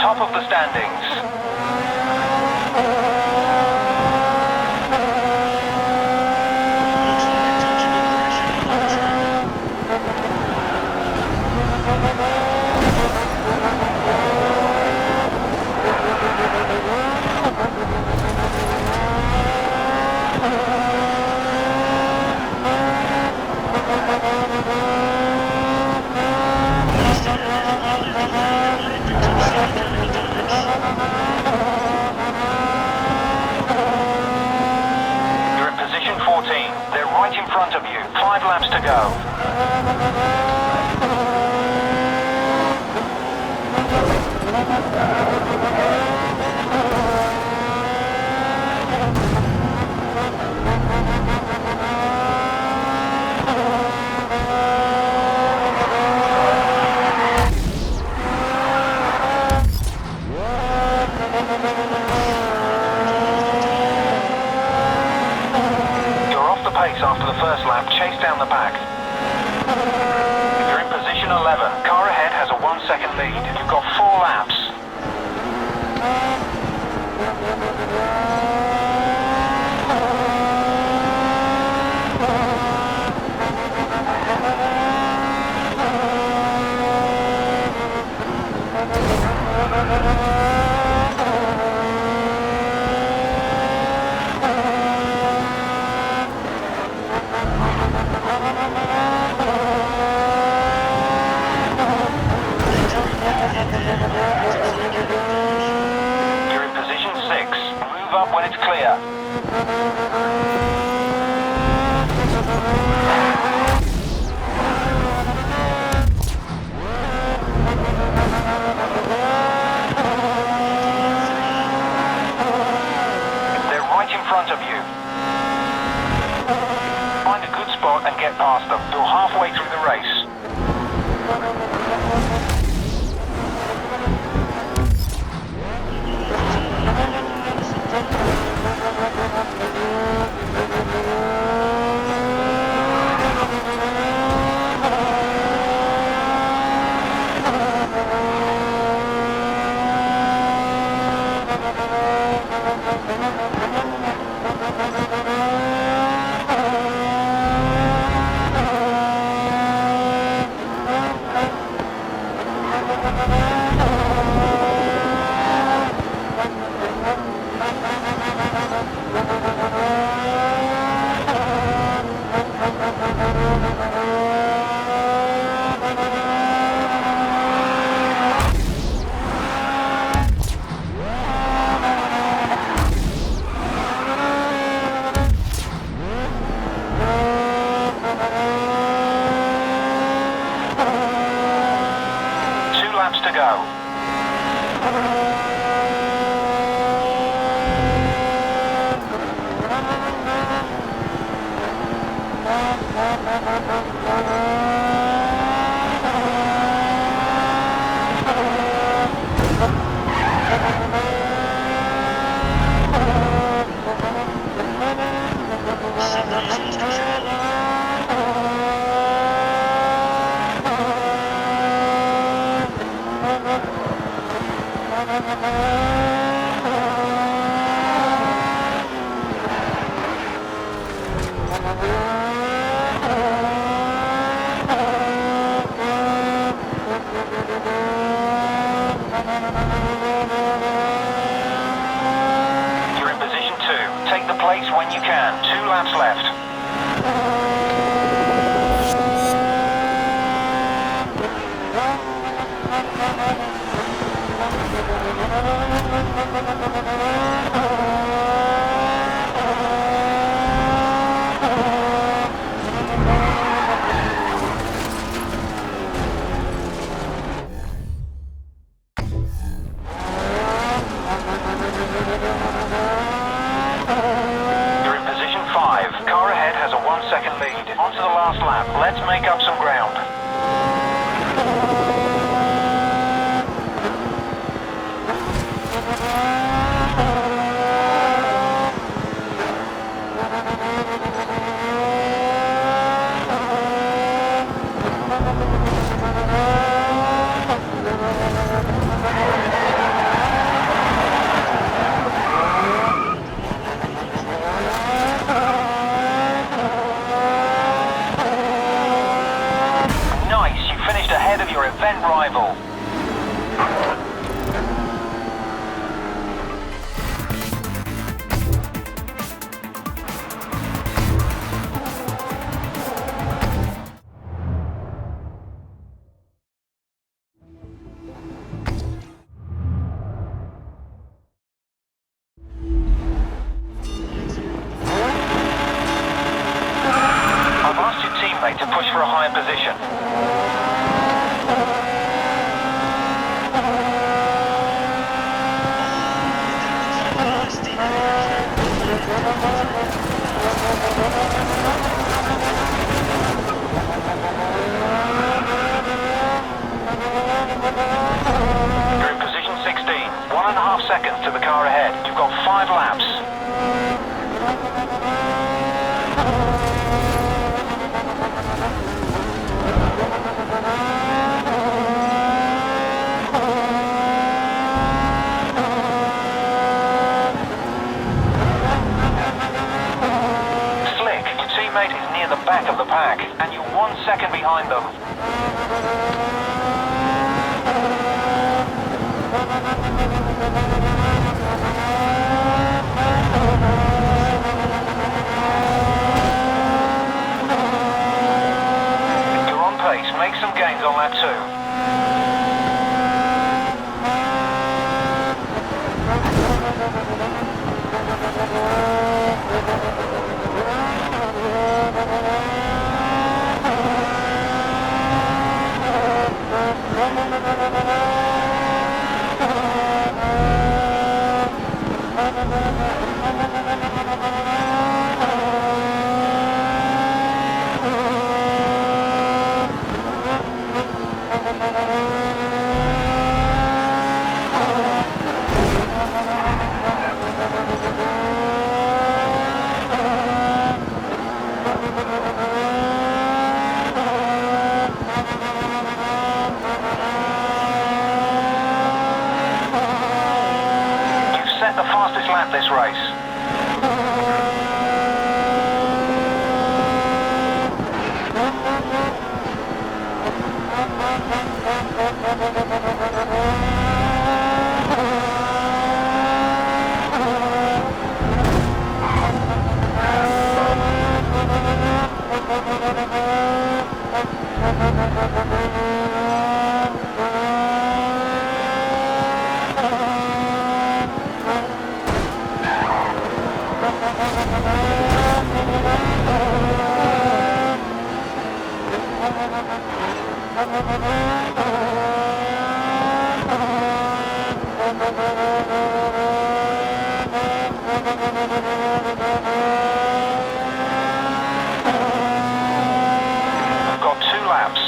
top of the standings. You're in position 14. They're right in front of you. 5 laps to go. After the first lap, chase down the pack. You're in position 11. Car ahead has a 1 second lead. You've got 4 laps. You're in position 6. Move up when it's clear. They're right in front of you. Find a good spot and get past them. You're halfway through the race. To go. You're in position 2. Take the place when you can. 2 laps left. You're in position 5. Car ahead has a 1 second lead. On to the last lap. Let's make up some ground. Nice, you finished ahead of your event rival. I've asked your teammate to push for a higher position. You're in position 16. 1.5 seconds to the car ahead. You've got 5 laps. Slick, your teammate is near the back of the pack, and you're 1 second behind them. You're on pace. Make some gains on lap 2. Set the fastest lap this race. We've got 2 laps.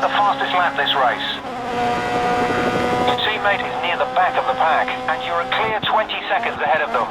The fastest lap this race. Your teammate is near the back of the pack, and you're a clear 20 seconds ahead of them.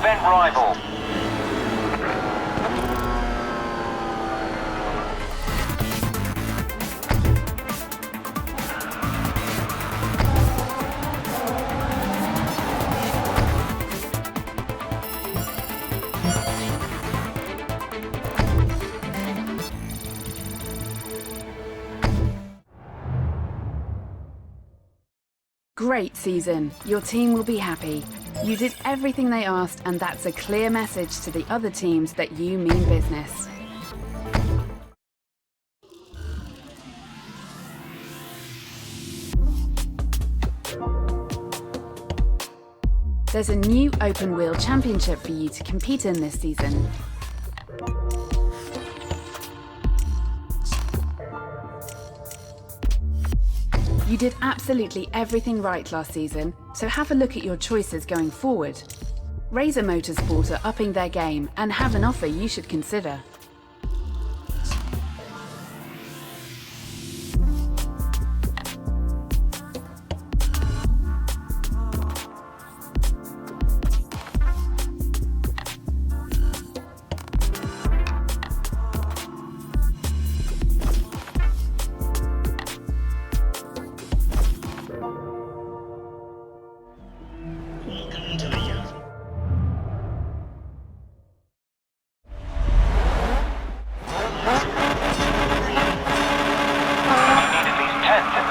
prevent rival. Great season. Your team will be happy. You did everything they asked, and that's a clear message to the other teams that you mean business. There's a new open wheel championship for you to compete in this season. You did absolutely everything right last season, so have a look at your choices going forward. Razor Motorsport are upping their game and have an offer you should consider.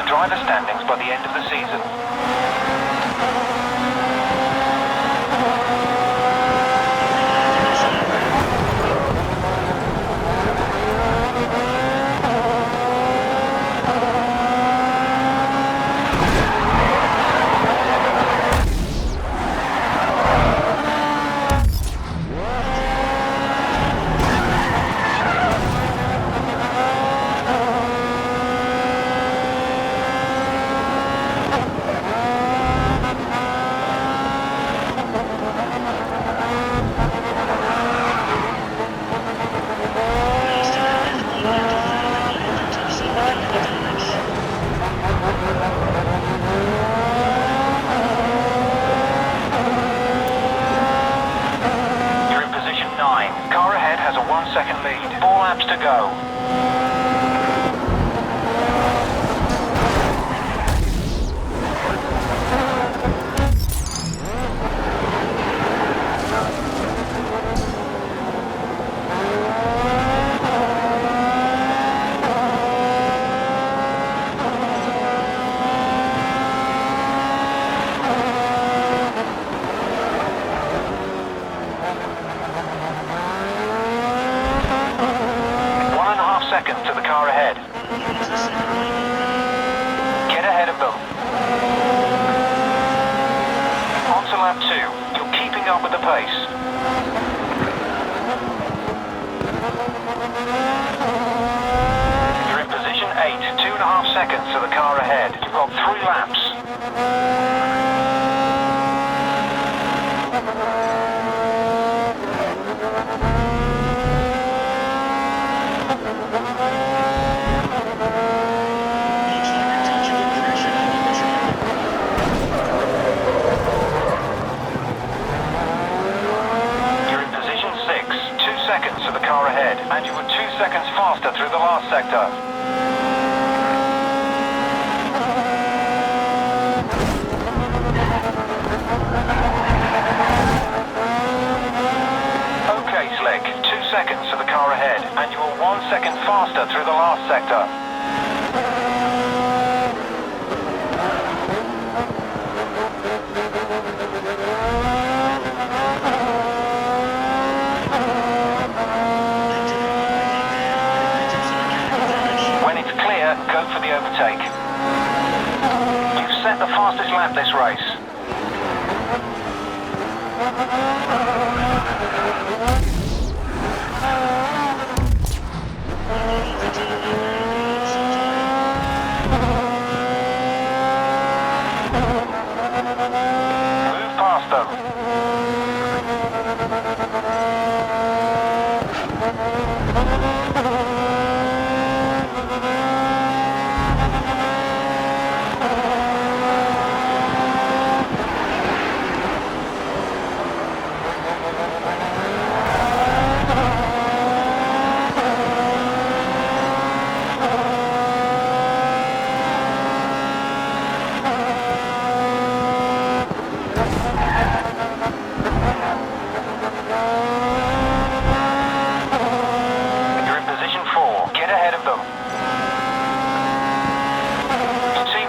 Driver standings by the end of the season. Car ahead has a 1 second lead. 4 laps to go. Seconds to the car ahead. Get ahead of them. On to lap 2. You're keeping up with the pace. You're in position 8. 2.5 seconds to the car ahead. You've got 3 laps. Seconds to the car ahead, and you were 2 seconds faster through the last sector. Okay, Slick, 2 seconds to the car ahead, and you were 1 second faster through the last sector. Go for the overtake. You've set the fastest lap this race. Move past them.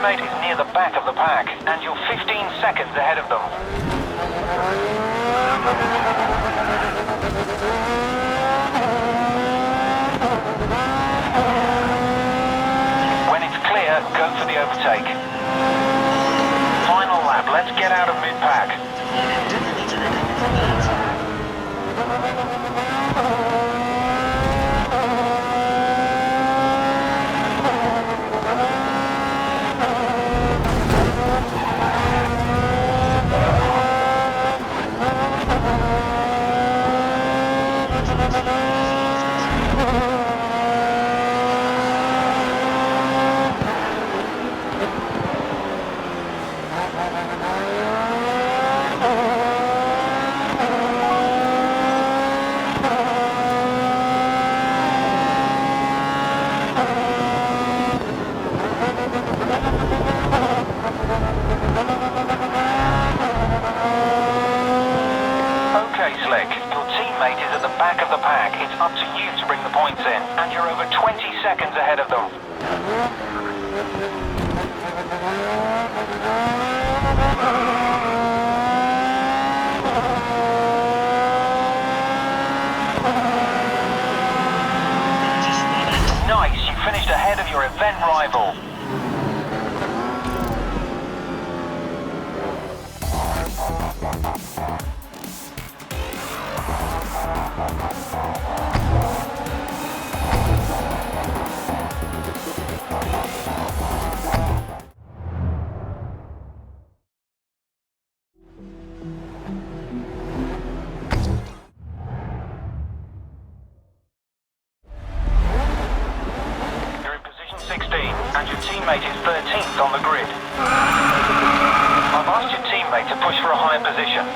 teammate is near the back of the pack, and you're 15 seconds ahead of them. When it's clear, go for the overtake. Final lap, let's get out of mid-pack. It's up to you to bring the points in, and you're over 20 seconds ahead of them. Nice, you finished ahead of your event rival. And your teammate is 13th on the grid. I've asked your teammate to push for a higher position.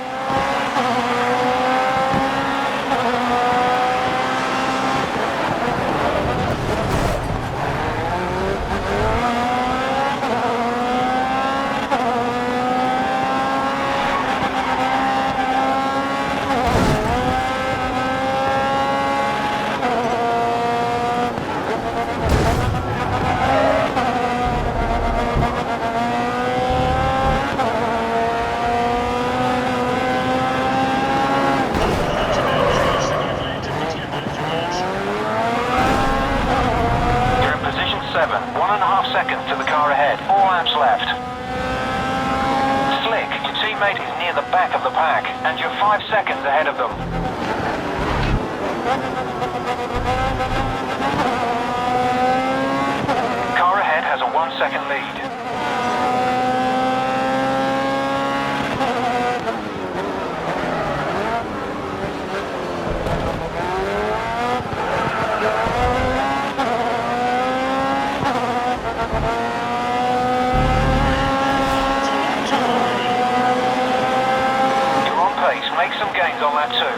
Seconds to the car ahead. 4 laps left. Slick, your teammate is near the back of the pack, and you're 5 seconds ahead of them. Car ahead has a 1-second lead. Make some gains on that too.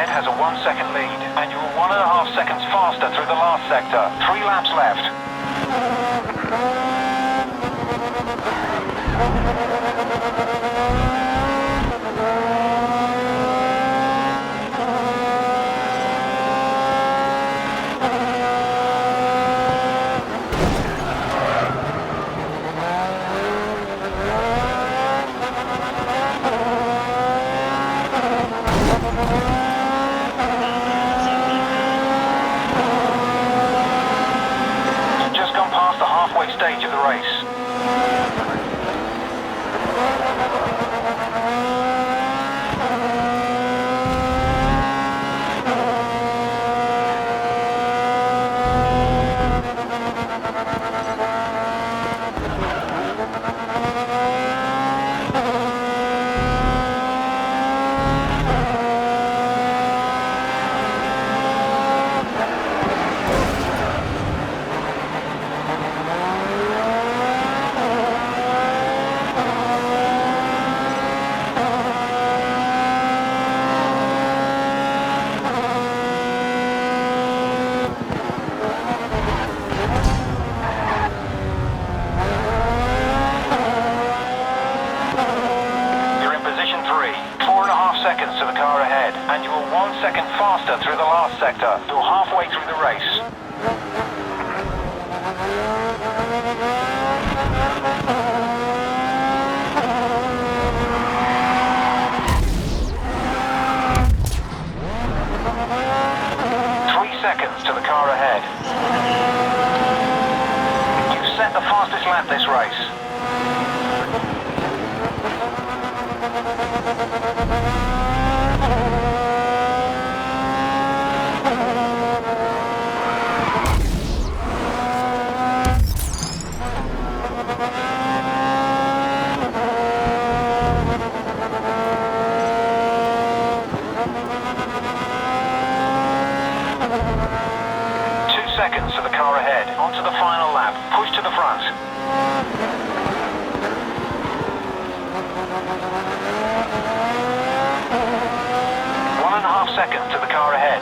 Has a 1-second lead, and you're 1.5 seconds faster through the last sector. 3 laps left. Stage of the race. seconds to the car ahead. You've set the fastest lap this race. Seconds to the car ahead. Onto the final lap. Push to the front. 1.5 seconds to the car ahead.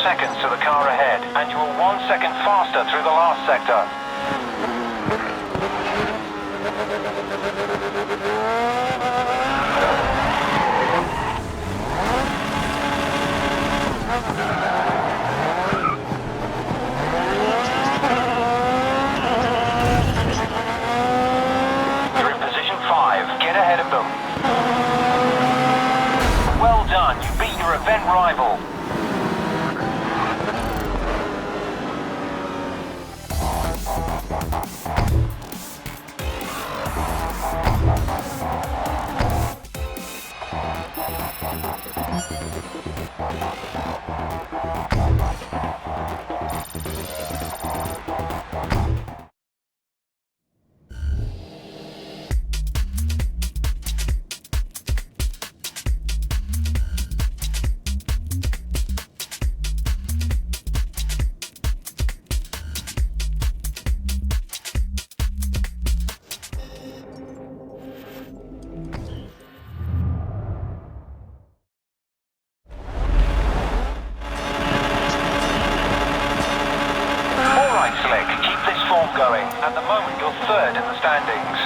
Seconds to the car ahead, and you are 1 second faster through the last sector. You're in position 5. Get ahead of them. Well done. You beat your event rival. Going. At the moment, you're third in the standings.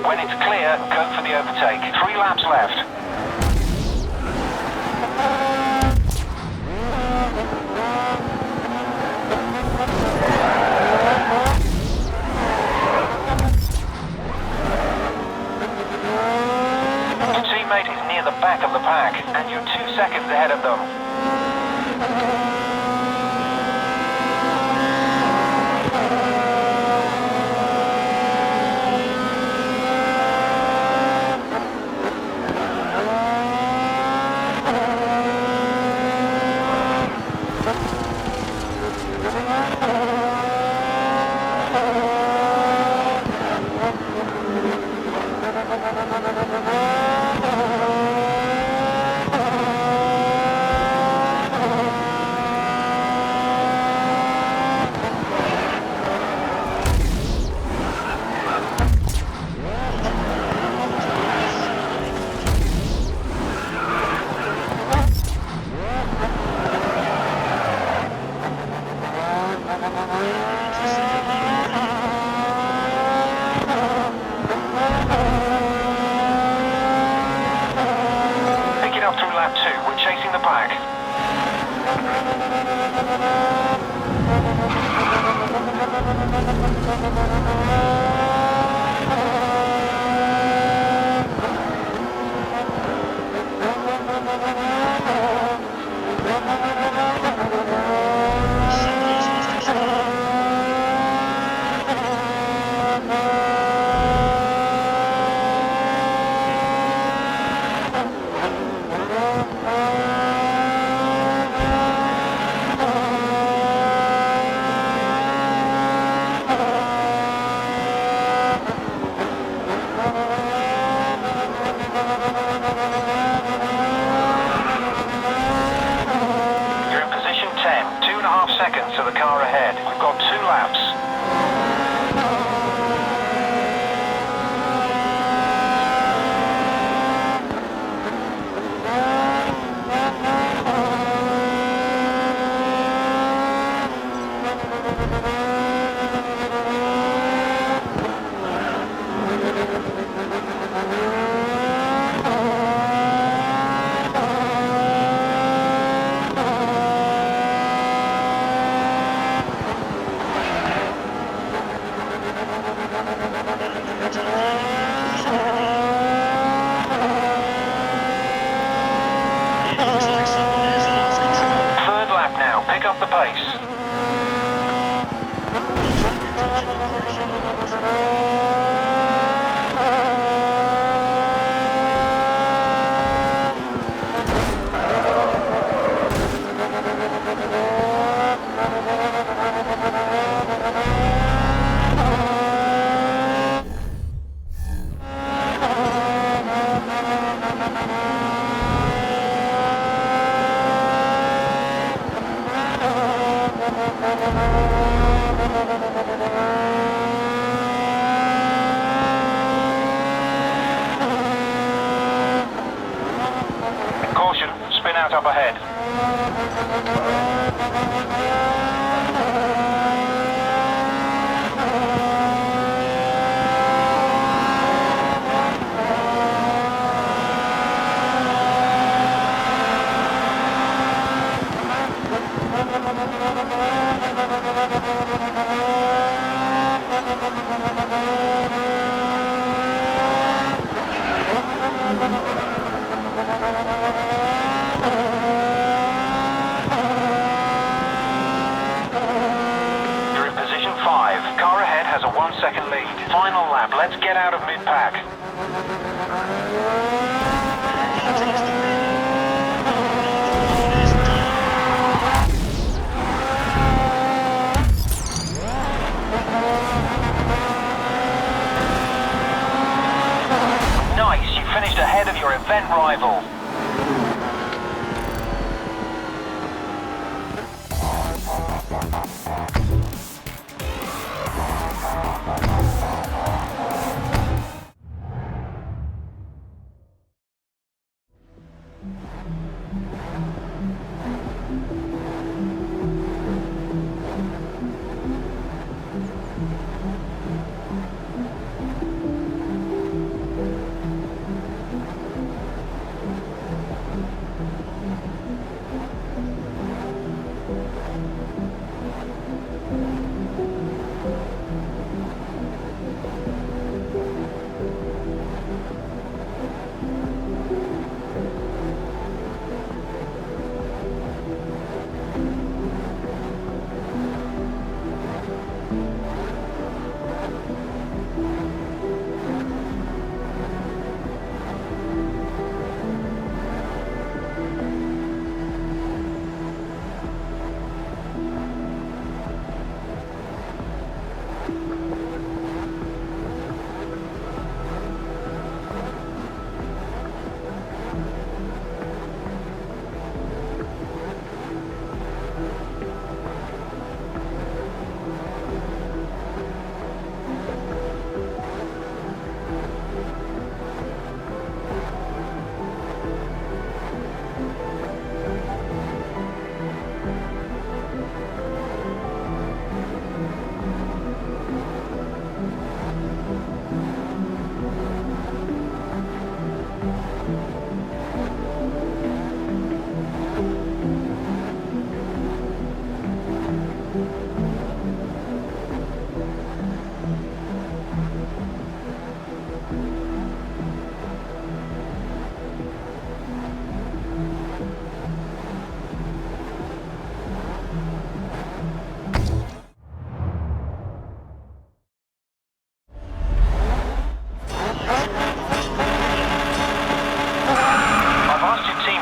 When it's clear, go for the overtake. 3 laps left. Your teammate is near the back of the pack, and you're 2 seconds ahead of them. Lap 2, we're chasing the pack. pace. Caution, spin out up ahead. You're in position 5. Car ahead has a 1 second lead. Final lap, let's get out of mid-pack. Nice, you finished ahead of your event rival.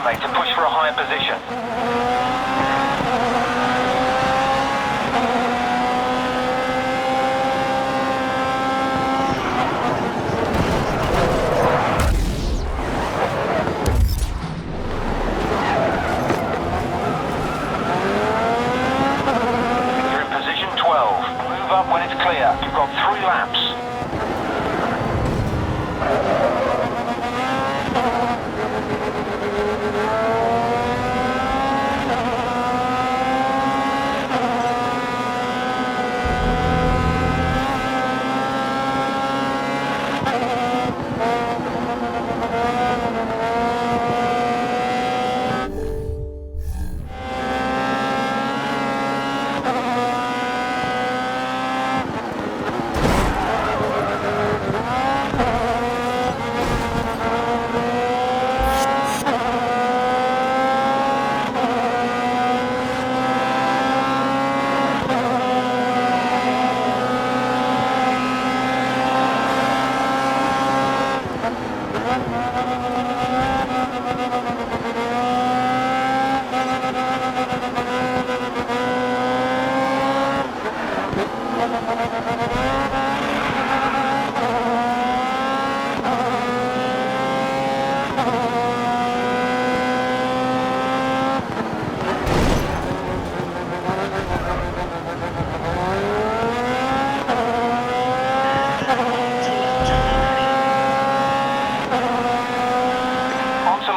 To push for a higher position. You're in position 12. Move up when it's clear. You've got 3 laps.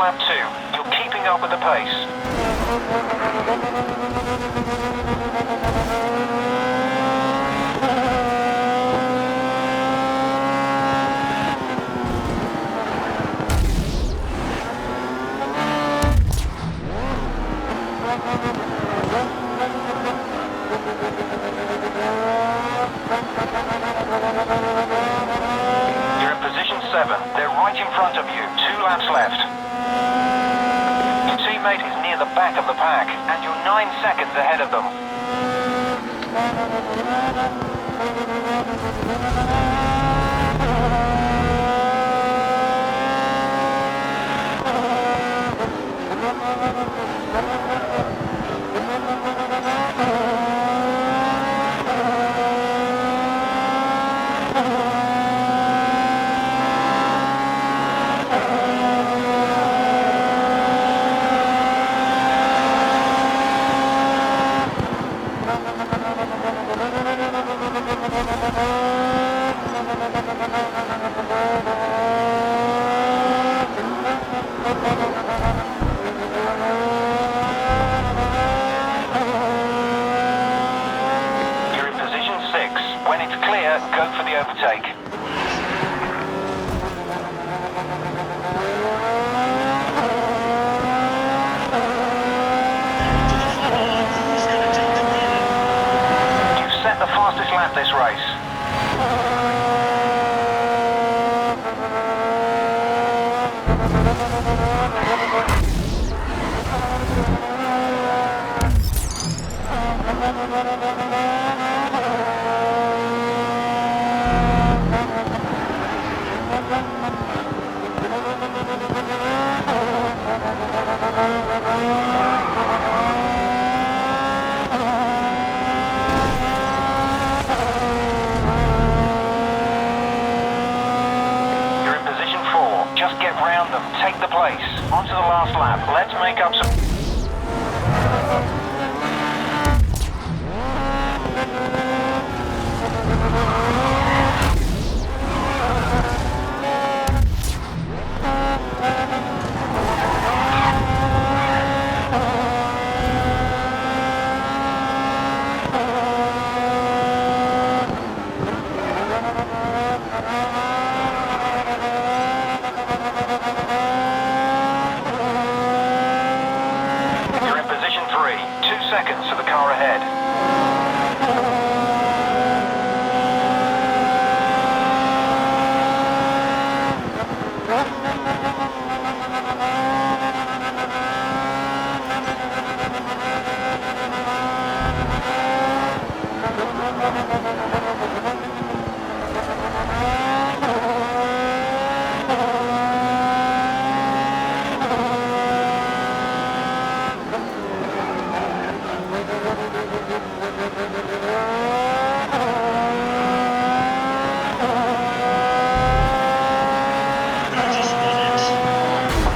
lap 2. You're keeping up with the pace. You're in position 7. They're right in front of you. 2 laps left. Your teammate is near the back of the pack, and you're 9 seconds ahead of them. You're in position 6. When it's clear, go for the overtake. You've set the fastest lap this race. You're in position 4. Just get round them. Take the place. On to the last lap. Let's make up some... You're in position 3. 2 seconds to the car ahead.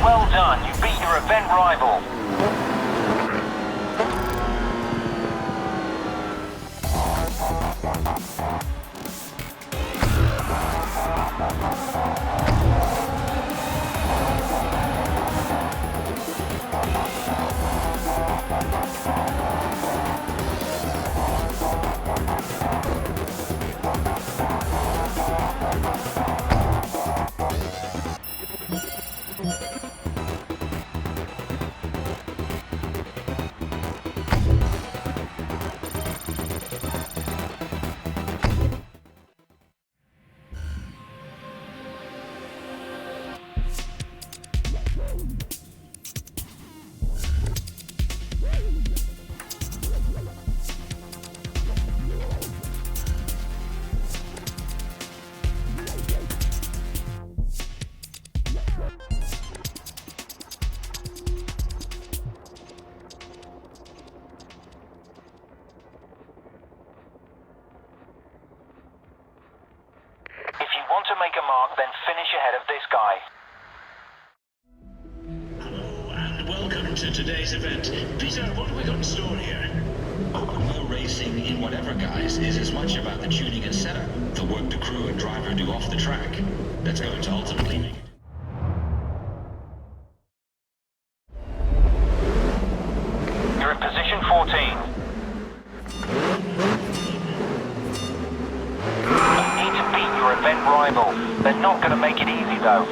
Well done. You beat your event rival. If you want to make a mark, then finish ahead of this guy. Hello and welcome to today's event. Peter, what have we got in store here? Well, racing in whatever guise is as much about the tuning and setup, the work the crew and driver do off the track, that's going to ultimately make it. rival. They're not going to make it easy though.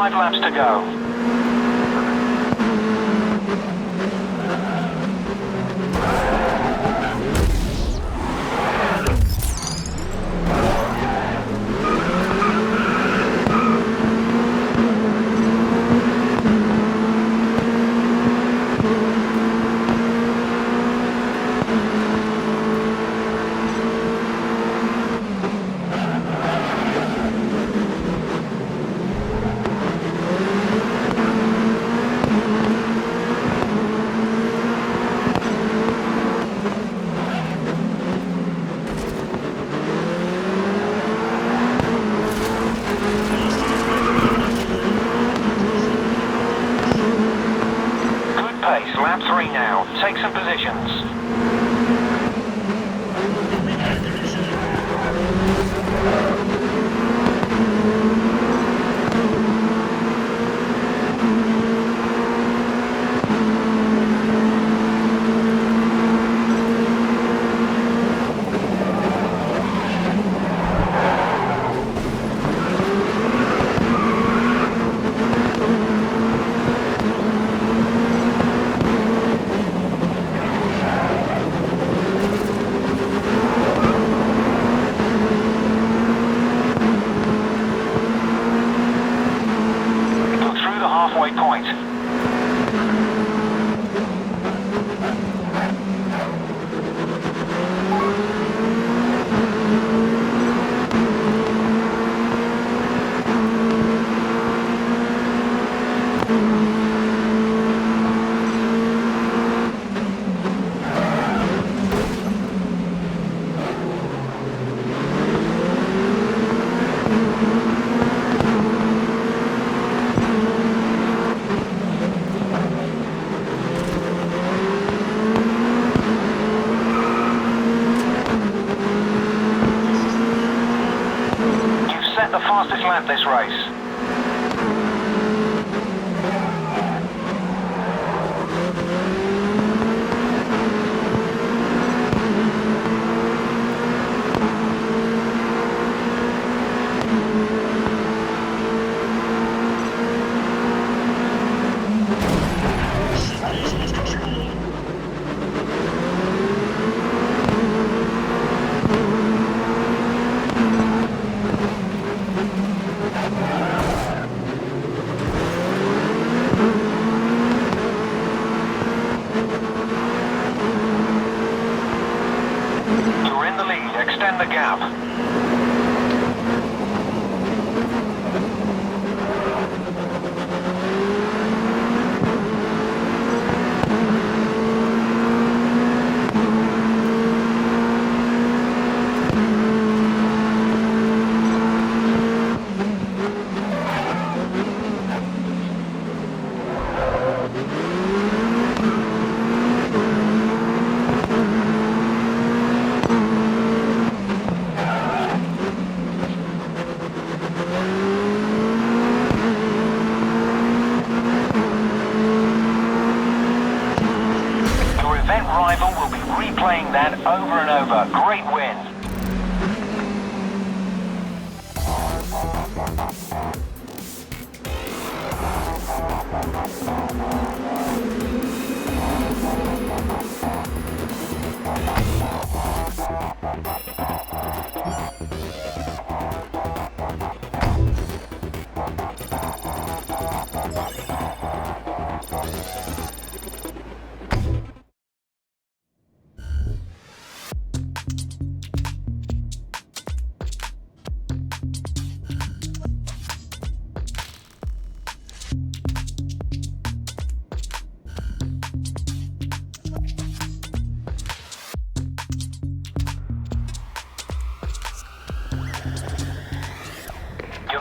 Laps to go. Lap 3 now. Take some positions. Halfway point. The fastest lap this race. You're in the lead. Extend the gap. Rival will be replaying that over and over. Great win.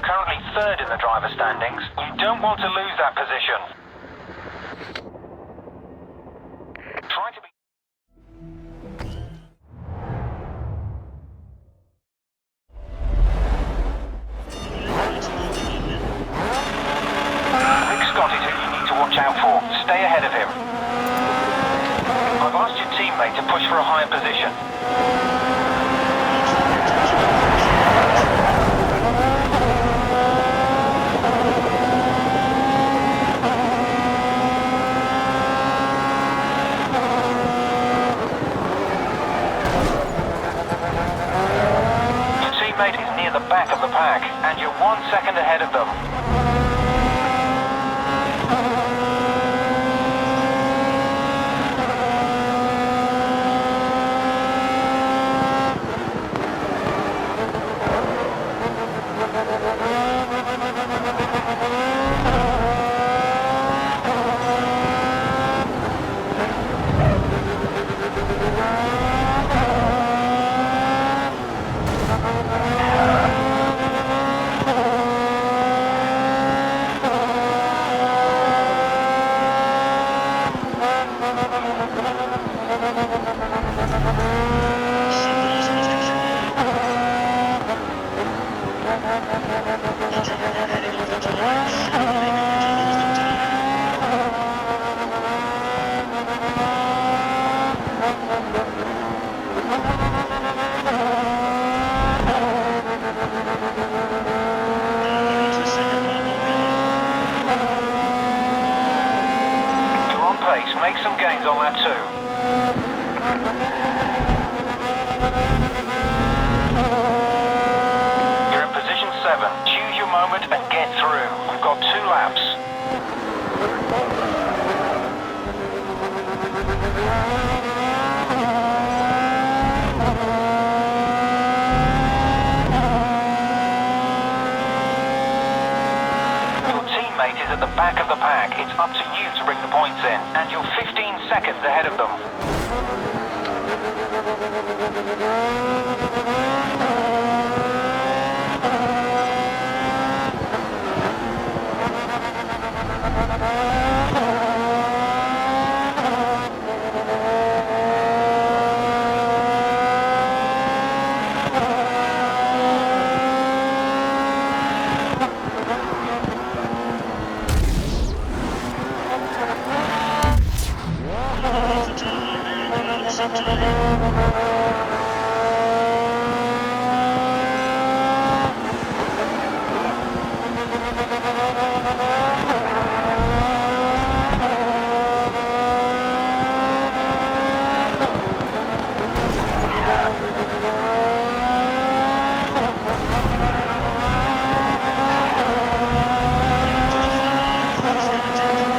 currently third in the driver standings. You don't want to lose that position. Try to be... Rick Scott is who you need to watch out for. Stay ahead of him. I've asked your teammate to push for a higher position. Your teammate is near the back of the pack, and you're 1 second ahead of them. Make some gains on that too. You're in position 7. Choose your moment and get through. We've got 2 laps. Your teammate is at the back of the pack. It's up to you to bring the points in, and you're 15 seconds ahead of them.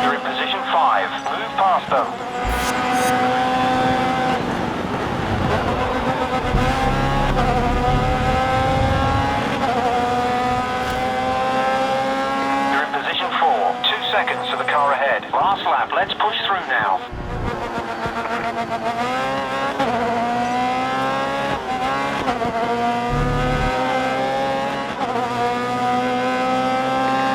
You're in position 5. Move past them. Seconds to the car ahead. Last lap, let's push through now.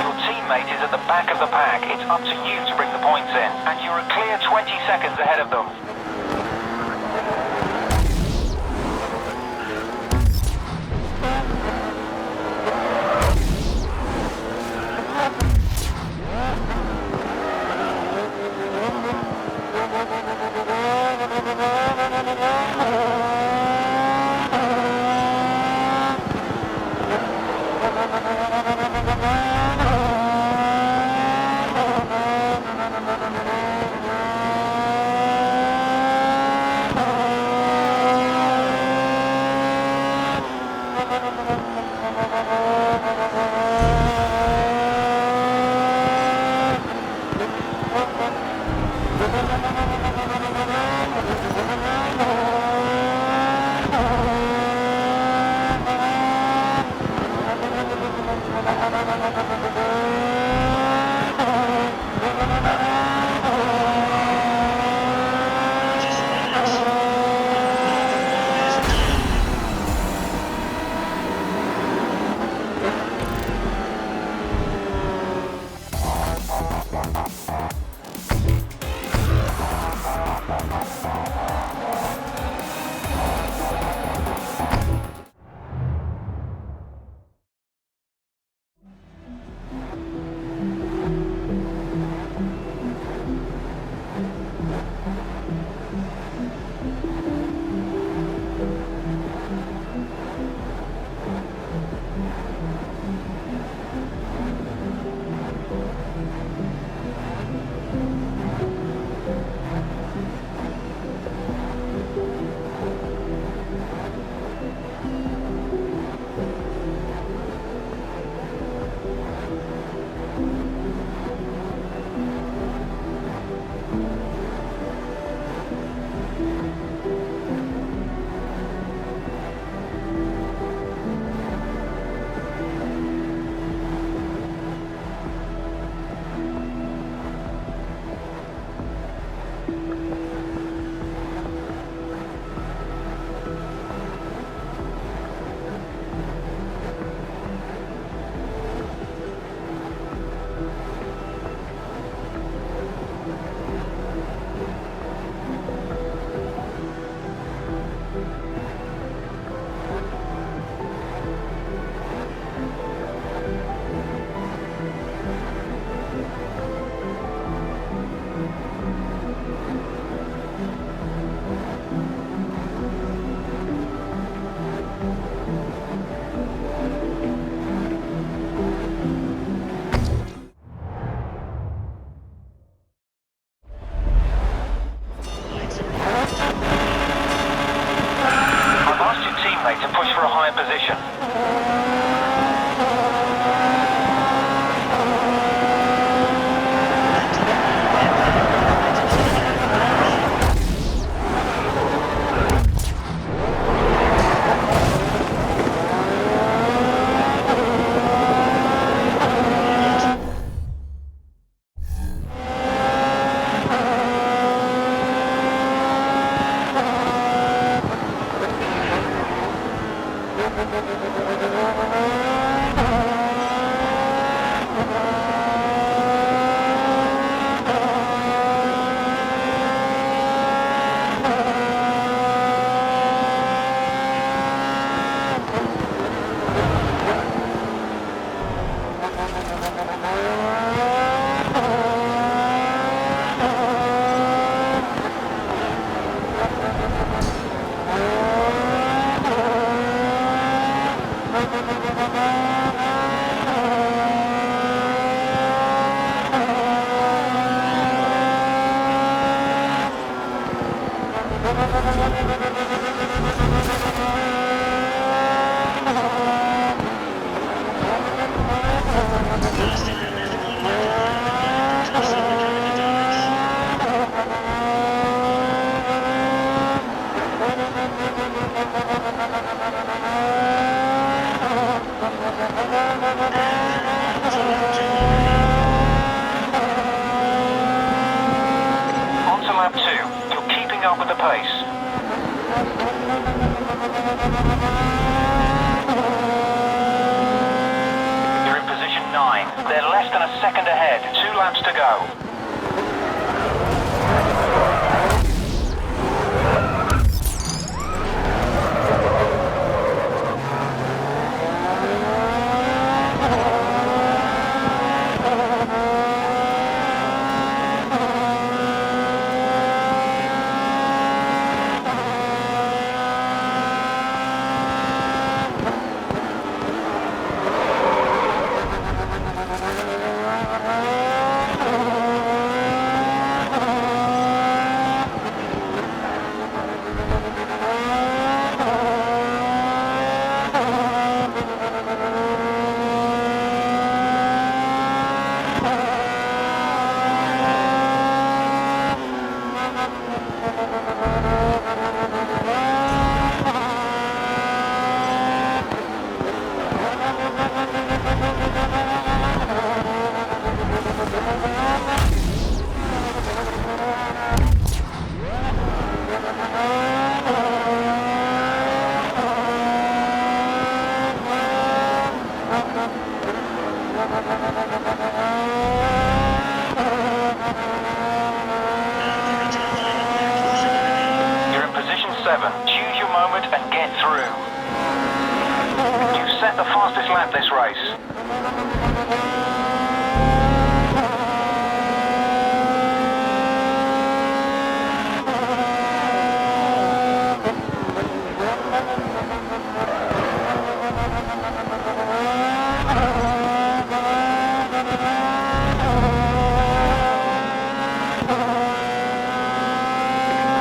Your teammate is at the back of the pack. It's up to you to bring the points in, and you're a clear 20 seconds ahead of them. tyre position. Set the fastest lap this race.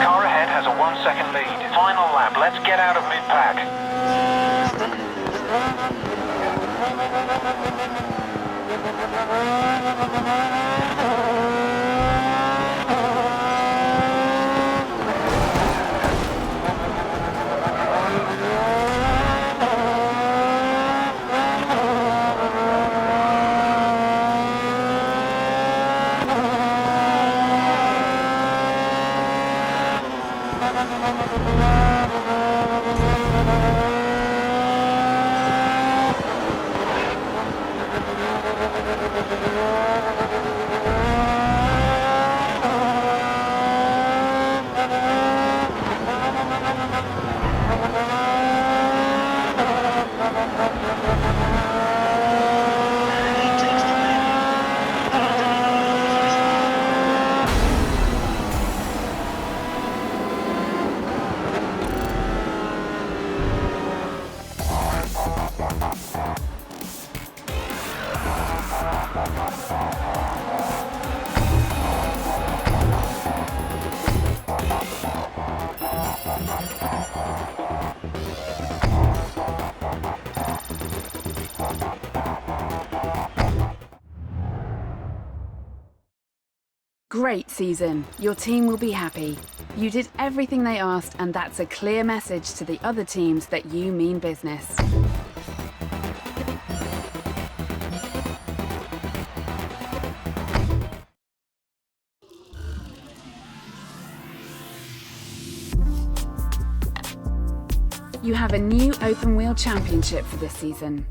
Car ahead has a 1 second lead. Final lap, let's get out of mid-pack. Great season. Your team will be happy. You did everything they asked, and that's a clear message to the other teams that you mean business. You have a new open wheel championship for this season.